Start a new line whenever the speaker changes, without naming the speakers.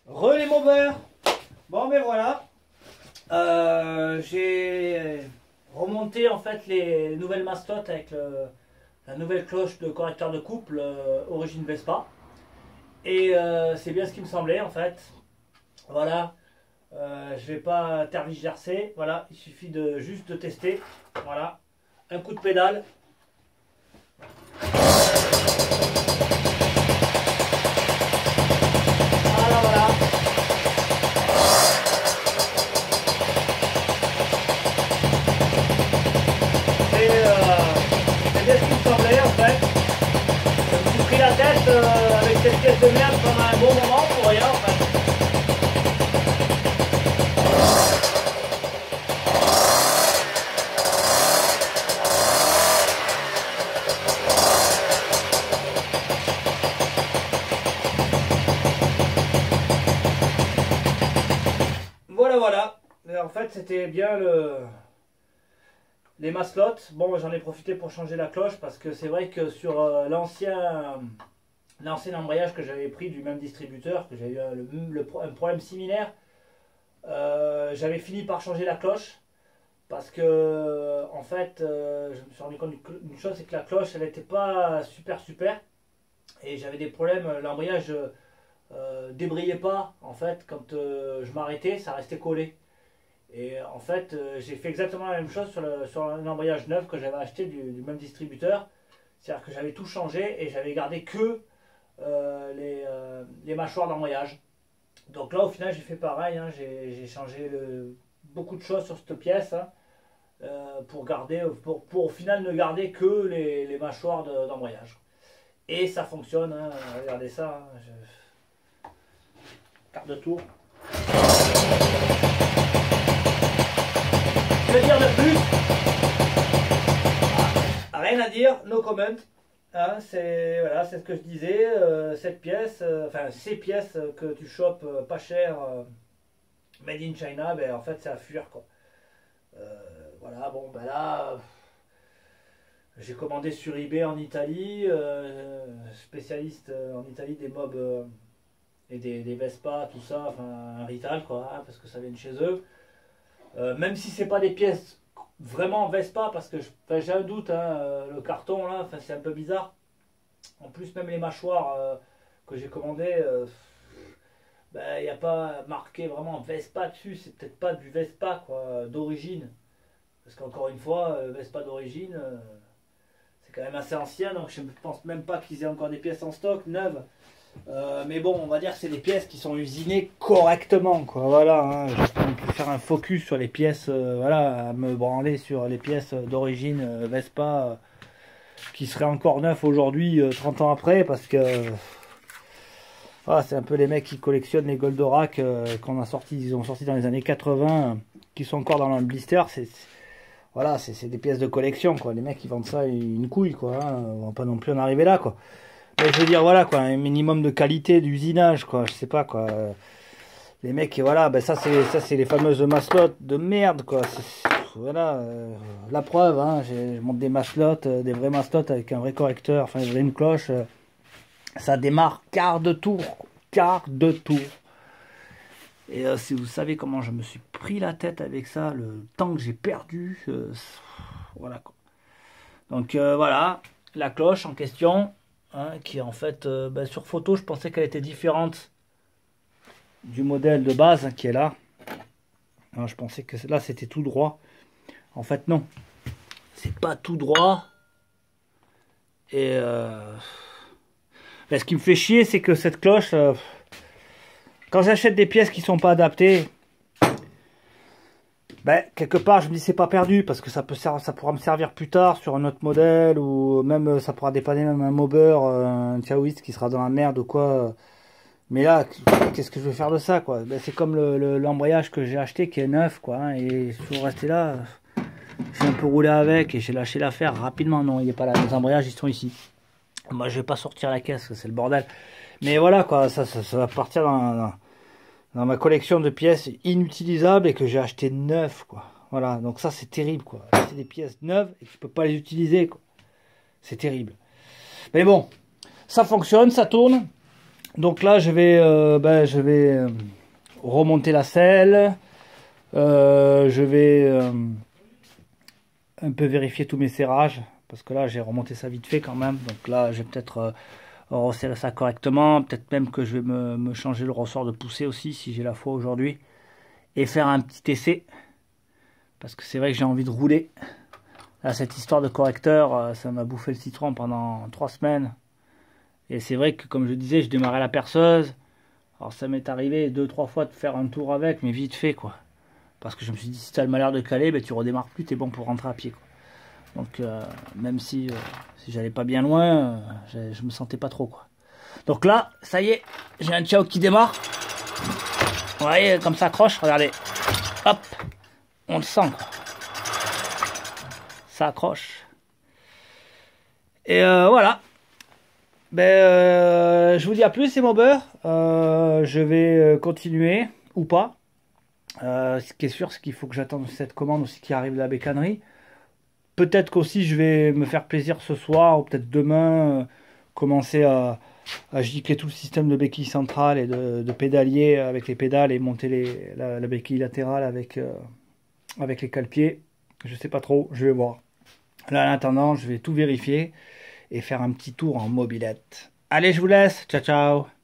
Les moveurs. Bon mais voilà. J'ai remonté en fait les nouvelles mastotes avec la nouvelle cloche de correcteur de couple origine Vespa. Et c'est bien ce qui me semblait en fait. Voilà. Je vais pas tergiverser. Voilà. Il suffit de juste de tester. Voilà. Un coup de pédale. La tête avec cette pièce de merde pendant un bon moment pour rien en fait. Voilà. Et en fait c'était bien les maslottes. Bon j'en ai profité pour changer la cloche parce que c'est vrai que sur l'ancien embrayage que j'avais pris du même distributeur, que j'avais eu un problème similaire, j'avais fini par changer la cloche parce que en fait je me suis rendu compte d'une chose, c'est que la cloche elle n'était pas super et j'avais des problèmes, l'embrayage débrayait pas en fait quand je m'arrêtais, ça restait collé. Et en fait j'ai fait exactement la même chose sur un embrayage neuf que j'avais acheté du même distributeur, c'est à dire que j'avais tout changé et j'avais gardé que les mâchoires d'embrayage. Donc là au final j'ai fait pareil, hein, j'ai changé beaucoup de choses sur cette pièce, hein, pour garder, pour au final ne garder que les mâchoires d'embrayage. Et ça fonctionne, hein, regardez ça, hein, carte de tour. Que dire de plus? Rien à dire, no comment. Hein, c'est voilà, c'est ce que je disais, cette pièce, enfin ces pièces que tu chopes pas cher, made in China, ben en fait c'est à fuir quoi. Voilà, bon ben là, j'ai commandé sur eBay en Italie, spécialiste en Italie des mobs et des Vespa, tout ça, enfin un Rital quoi, hein, parce que ça vient de chez eux. Même si c'est pas des pièces vraiment Vespa, parce que j'ai un doute, hein, le carton là, c'est un peu bizarre. En plus même les mâchoires que j'ai commandées, il n'y a pas marqué vraiment Vespa dessus, c'est peut-être pas du Vespa quoi, d'origine. Parce qu'encore une fois, Vespa d'origine, c'est quand même assez ancien, donc je ne pense même pas qu'ils aient encore des pièces en stock neuves. Mais bon, on va dire que c'est des pièces qui sont usinées correctement, quoi. Voilà, hein. Je peux faire un focus sur les pièces, voilà, à me branler sur les pièces d'origine Vespa qui seraient encore neufs aujourd'hui, 30 ans après, parce que voilà, c'est un peu les mecs qui collectionnent les Goldorak qu'on a sorti, ils ont sorti dans les années 80, qui sont encore dans le blister. Voilà, c'est des pièces de collection, quoi. Les mecs ils vendent ça une couille, quoi. Hein. On va pas non plus en arriver là, quoi. Mais je veux dire, voilà, quoi, un minimum de qualité d'usinage, quoi, je sais pas, quoi. Les mecs, voilà, ben ça c'est les fameuses maslottes de merde, quoi. Voilà, la preuve, hein, je monte des maslottes, des vraies maslottes avec un vrai correcteur, enfin une cloche, ça démarre quart de tour, quart de tour. Et si vous savez comment je me suis pris la tête avec ça, le temps que j'ai perdu, voilà, quoi. Donc voilà, la cloche en question. Hein, qui en fait, sur photo, je pensais qu'elle était différente du modèle de base, hein, qui est là. Alors, je pensais que là, c'était tout droit. En fait, non. C'est pas tout droit. Et ce qui me fait chier, c'est que cette cloche, quand j'achète des pièces qui sont pas adaptées, quelque part, je me dis c'est pas perdu, parce que ça pourra me servir plus tard sur un autre modèle, ou même ça pourra dépanner même un mobber, un Taoist qui sera dans la merde ou quoi. Mais là, qu'est-ce que je vais faire de ça, quoi? C'est comme l'embrayage que j'ai acheté qui est neuf, quoi, hein, et je suis resté là, j'ai un peu roulé avec et j'ai lâché l'affaire rapidement. Non, il est pas là, les embrayages ils sont ici. Moi je vais pas sortir la caisse, c'est le bordel. Mais voilà, quoi, ça va partir dans ma collection de pièces inutilisables et que j'ai acheté neuf, quoi. Voilà, donc ça c'est terrible, quoi. C'est des pièces neuves et que je peux pas les utiliser, quoi. C'est terrible. Mais bon, ça fonctionne, ça tourne. Donc là, je vais remonter la selle. Je vais un peu vérifier tous mes serrages. Parce que là, j'ai remonté ça vite fait quand même. Donc là, je vais peut-être resserrer ça correctement. Peut-être même que je vais me changer le ressort de poussée aussi, si j'ai la foi aujourd'hui. Et faire un petit essai. Parce que c'est vrai que j'ai envie de rouler. Là, cette histoire de correcteur, ça m'a bouffé le citron pendant 3 semaines. Et c'est vrai que, comme je disais, je démarrais la perceuse. Alors ça m'est arrivé 2-3 fois de faire un tour avec, mais vite fait, quoi. Parce que je me suis dit, si tu as le malheur de caler, ben, tu redémarres plus, t'es bon pour rentrer à pied, quoi. Donc, même si j'allais pas bien loin, je me sentais pas trop, quoi. Donc là, ça y est, j'ai un Tiao qui démarre. Vous voyez, comme ça accroche, regardez. Hop, on le sent, quoi. Ça accroche. Et voilà. Ben, je vous dis à plus, c'est mon beurre. Je vais continuer, ou pas. Ce qui est sûr, c'est qu'il faut que j'attende cette commande aussi qui arrive de la bécannerie. Peut-être qu'aussi je vais me faire plaisir ce soir ou peut-être demain, commencer à gicler tout le système de béquille centrale et de pédalier avec les pédales et monter la béquille latérale avec les cale-pieds. Je sais pas trop, je vais voir. Là, en attendant, je vais tout vérifier et faire un petit tour en mobilette. Allez, je vous laisse. Ciao, ciao.